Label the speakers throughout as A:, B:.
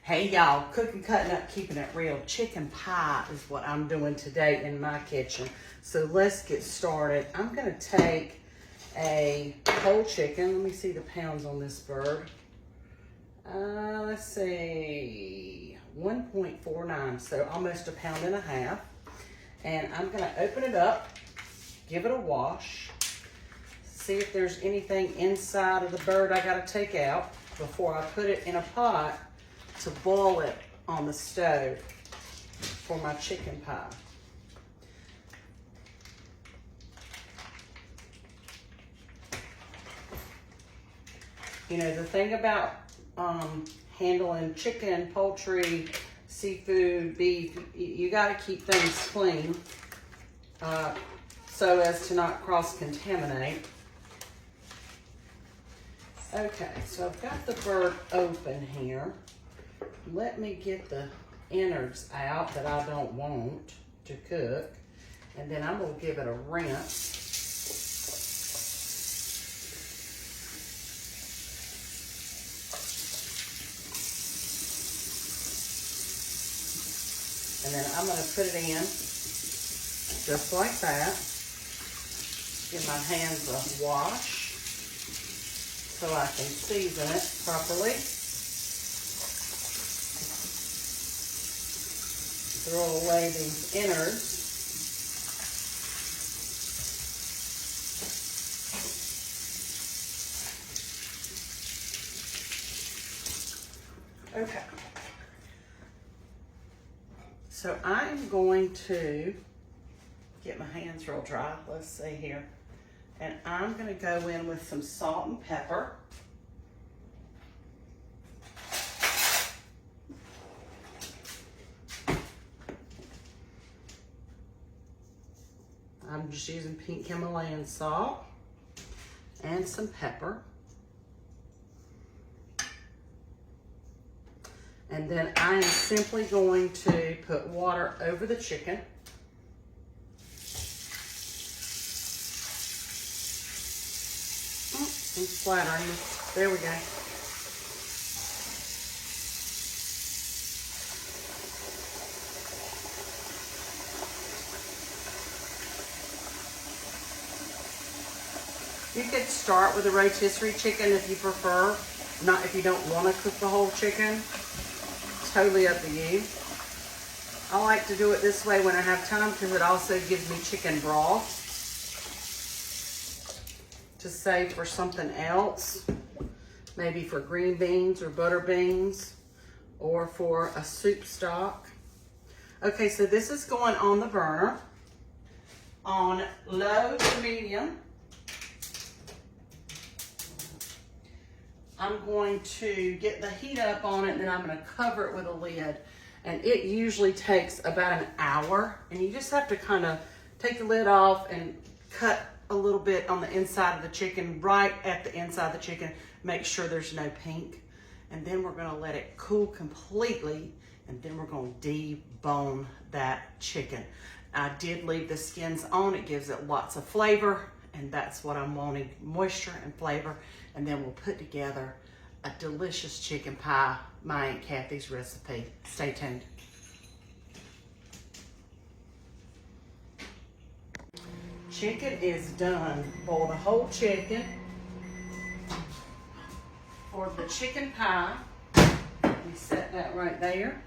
A: Hey y'all, cooking, cutting up, keeping it real. Chicken pie is what I'm doing today in my kitchen. So let's get started. I'm gonna take a whole chicken. Let me see the pounds on this bird. Let's see, 1.49, so almost 1.5 pounds. And I'm gonna open it up, give it a wash, see if there's anything inside of the bird I gotta take out before I put it in a pot to boil it on the stove for my chicken pie. You know, the thing about handling chicken, poultry, seafood, beef, you got to keep things clean so as to not cross-contaminate. Okay, so I've got the bird open here. Let me get the innards out that I don't want to cook, and then I'm going to give it a rinse. And then I'm going to put it in just like that. Give my hands a wash so I can season it properly. Throw away these innards. Okay. So I'm going to get my hands real dry. Let's see here. And I'm going to go in with some salt and pepper. I'm just using pink Himalayan salt and some pepper. And then I am simply going to put water over the chicken. Oh, I'm splattering this. There we go. You could start with a rotisserie chicken if you prefer, not if you don't want to cook the whole chicken. Totally up to you. I like to do it this way when I have time because it also gives me chicken broth to save for something else, maybe for green beans or butter beans or for a soup stock. Okay, so this is going on the burner on low to medium. I'm going to get the heat up on it, and then I'm going to cover it with a lid. And it usually takes about an hour, and you just have to kind of take the lid off and cut a little bit on the inside of the chicken, right at the inside of the chicken. Make sure there's no pink. And then we're going to let it cool completely, and then we're going to debone that chicken. I did leave the skins on. It gives it lots of flavor, and that's what I'm wanting, moisture and flavor. And then we'll put together a delicious chicken pie, my Aunt Kathy's recipe. Stay tuned. Chicken is done. Boil the whole chicken for the chicken pie. We set that right there.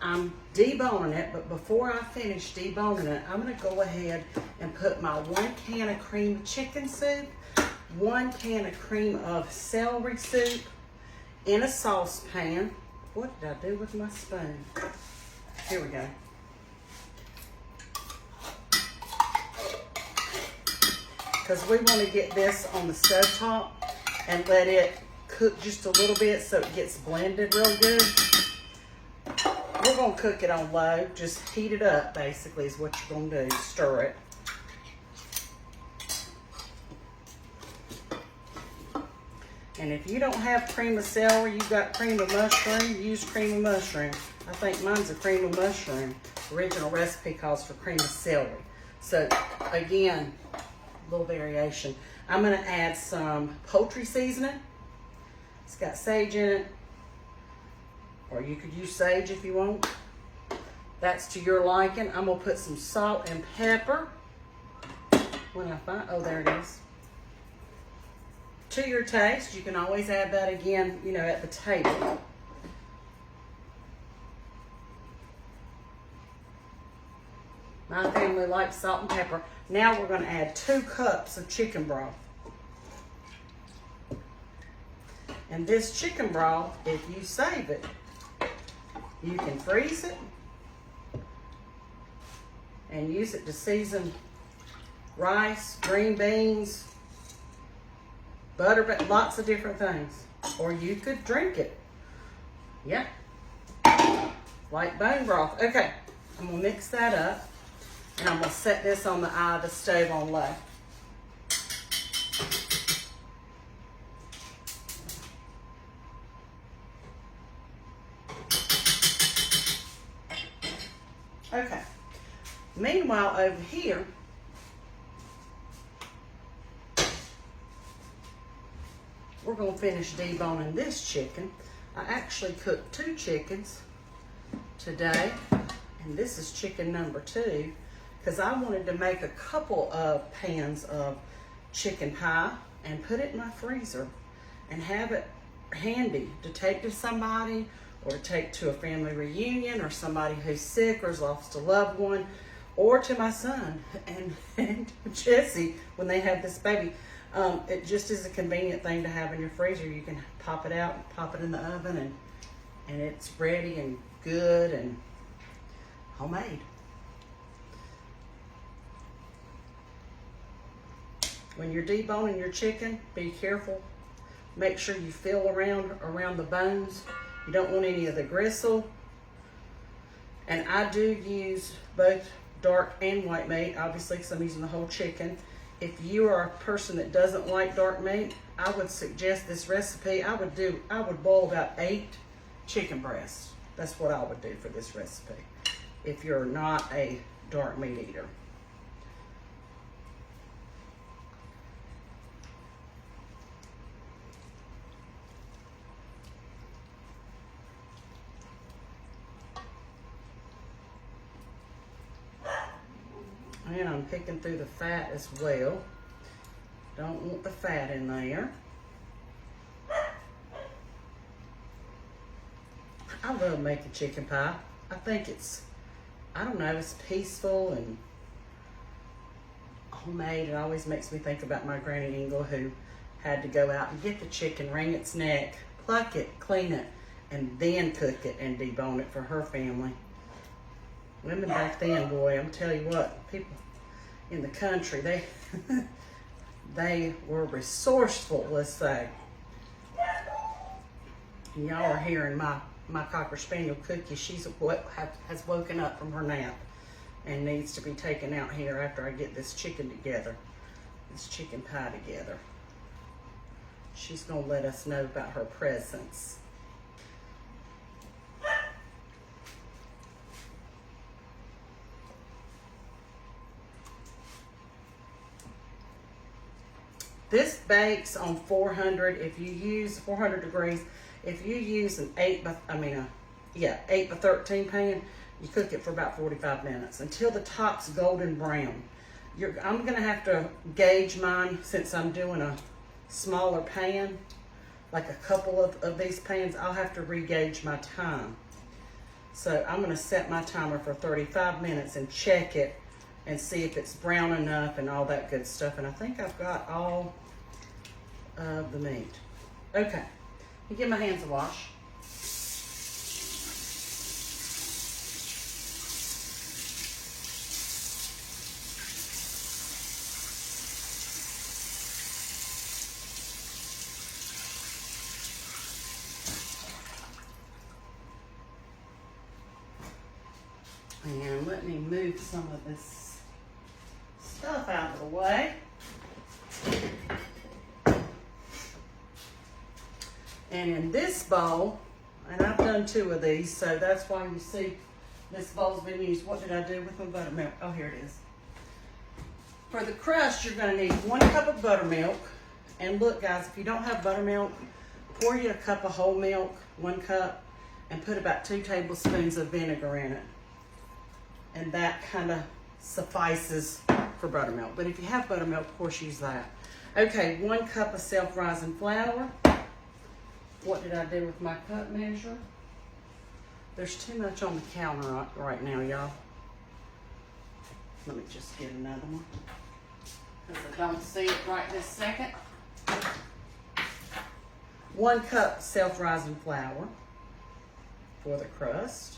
A: I'm deboning it, but before I finish deboning it, I'm gonna go ahead and put my 1 can of cream chicken soup, 1 can of cream of celery soup in a saucepan. What did I do with my spoon? Here we go. Because we want to get this on the stove top and let it cook just a little bit so it gets blended real good. We're going to cook it on low. Just heat it up, basically, is what you're going to do. Stir it. And if you don't have cream of celery, you've got cream of mushroom, use cream of mushroom. I think mine's a cream of mushroom. Original recipe calls for cream of celery. So, again, a little variation. I'm going to add some poultry seasoning. It's got sage in it, or you could use sage if you want. That's to your liking. I'm gonna put some salt and pepper. When I find, oh, there it is. To your taste, you can always add that again, you know, at the table. My family likes salt and pepper. Now we're gonna add 2 cups of chicken broth. And this chicken broth, if you save it, you can freeze it and use it to season rice, green beans, butter, lots of different things. Or you could drink it. Yeah. Like bone broth. Okay, I'm gonna mix that up and I'm gonna set this on the eye of the stove on low. Okay. Meanwhile, over here, we're going to finish deboning this chicken. I actually cooked 2 chickens today, and this is chicken number 2, because I wanted to make a couple of pans of chicken pie and put it in my freezer and have it handy to take to somebody, or take to a family reunion, or somebody who's sick or has lost a loved one, or to my son and Jesse when they have this baby. It just is a convenient thing to have in your freezer. You can pop it out, pop it in the oven, and it's ready and good and homemade. When you're deboning your chicken, be careful. Make sure you feel around the bones. You don't want any of the gristle. And I do use both dark and white meat, obviously, because I'm using the whole chicken. If you are a person that doesn't like dark meat, I would suggest this recipe. I would boil about 8 chicken breasts. That's what I would do for this recipe, if you're not a dark meat eater. And I'm picking through the fat as well. Don't want the fat in there. I love making chicken pie. I think it's, I don't know, it's peaceful and homemade. It always makes me think about my Granny Ingle, who had to go out and get the chicken, wring its neck, pluck it, clean it, and then cook it and debone it for her family. Women back then, boy, I'm telling you what, people in the country, they were resourceful, let's say. And y'all are hearing my Cocker Spaniel Cookie. She's has woken up from her nap and needs to be taken out here after I get this chicken together, this chicken pie together. She's gonna let us know about her presence. This bakes on 400. If you use 400 degrees, if you use an 8 by 13 pan, you cook it for about 45 minutes until the top's golden brown. I'm gonna have to gauge mine, since I'm doing a smaller pan, like a couple of these pans. I'll have to re-gauge my time. So I'm gonna set my timer for 35 minutes and check it and see if it's brown enough and all that good stuff. And I think I've got all of the meat. Okay, let me give my hands a wash. And let me move some of this stuff out of the way. And in this bowl, and I've done 2 of these, so that's why you see this bowl's been used. What did I do with my buttermilk? Oh, here it is. For the crust, you're gonna need 1 cup of buttermilk. And look, guys, if you don't have buttermilk, pour you a cup of whole milk, 1 cup, and put about 2 tablespoons of vinegar in it. And that kind of suffices for buttermilk. But if you have buttermilk, of course, use that. Okay, 1 cup of self-rising flour. What did I do with my cup measure? There's too much on the counter right now, y'all. Let me just get another one, because I don't see it right this second. 1 cup self-rising flour for the crust.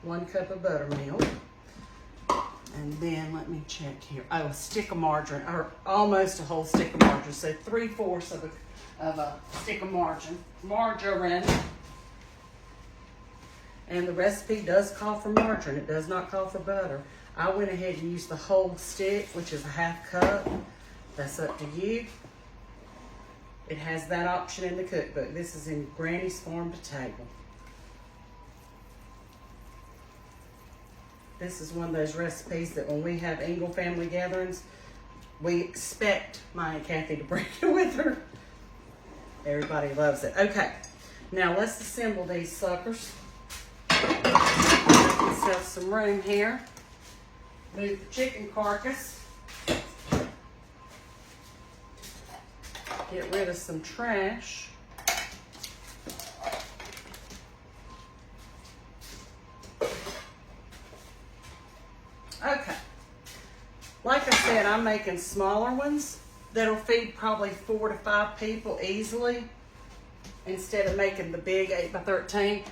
A: 1 cup of buttermilk. And then let me check here. Oh, a stick of margarine, or almost a whole stick of margarine. So 3/4 of a stick of margarine. And the recipe does call for margarine. It does not call for butter. I went ahead and used the whole stick, which is a 1/2 cup. That's up to you. It has that option in the cookbook. This is in Granny's Farm to Table. This is one of those recipes that when we have Engle family gatherings, we expect my Aunt Kathy to bring it with her. Everybody loves it. Okay, now let's assemble these suckers. Let's have some room here. Move the chicken carcass. Get rid of some trash. Okay, like I said, I'm making smaller ones that'll feed probably 4 to 5 people easily, instead of making the big 8x13.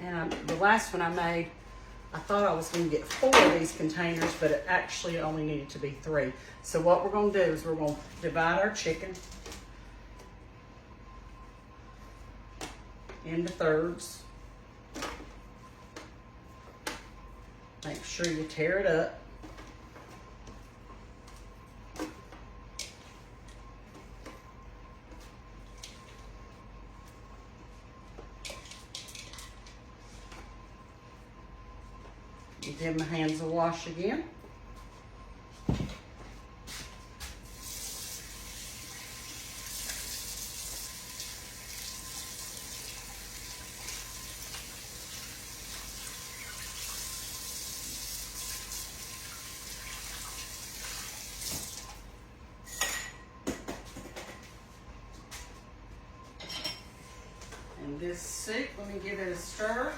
A: And the last one I made, I thought I was going to get 4 of these containers, but it actually only needed to be 3. So what we're going to do is we're going to divide our chicken into thirds. Make sure you tear it up. Give my hands a wash again. And this soup, let me give it a stir.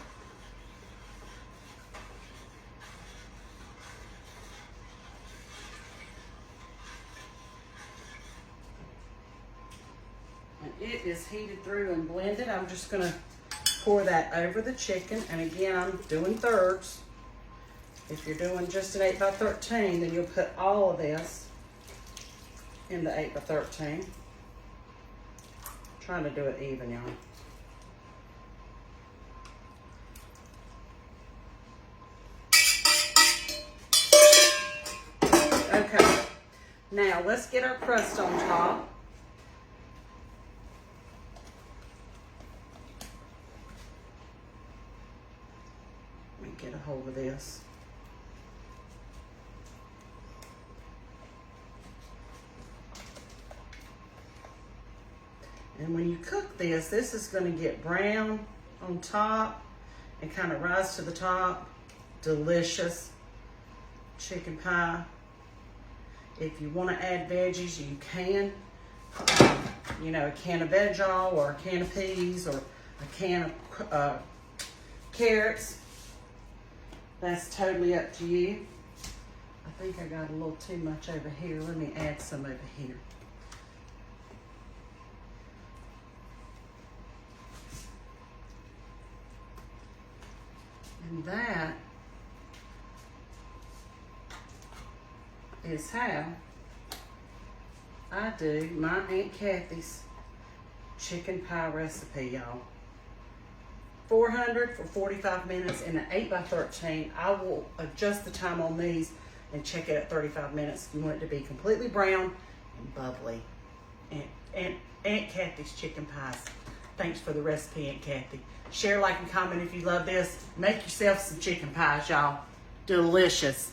A: It is heated through and blended. I'm just going to pour that over the chicken. And again, I'm doing thirds. If you're doing just an 8x13, then you'll put all of this in the 8x13. Trying to do it even, y'all. Okay. Now, let's get our crust on top. Get a hold of this. And when you cook this, this is going to get brown on top and kind of rise to the top. Delicious chicken pie. If you want to add veggies, you can. You know, a can of veggie or a can of peas or a can of carrots. That's totally up to you. I think I got a little too much over here. Let me add some over here. And that is how I do my Aunt Kathy's chicken pie recipe, y'all. 400 for 45 minutes in an 8x13. I will adjust the time on these and check it at 35 minutes. You want it to be completely brown and bubbly. And Aunt Kathy's chicken pies. Thanks for the recipe, Aunt Kathy. Share, like, and comment if you love this. Make yourself some chicken pies, y'all. Delicious.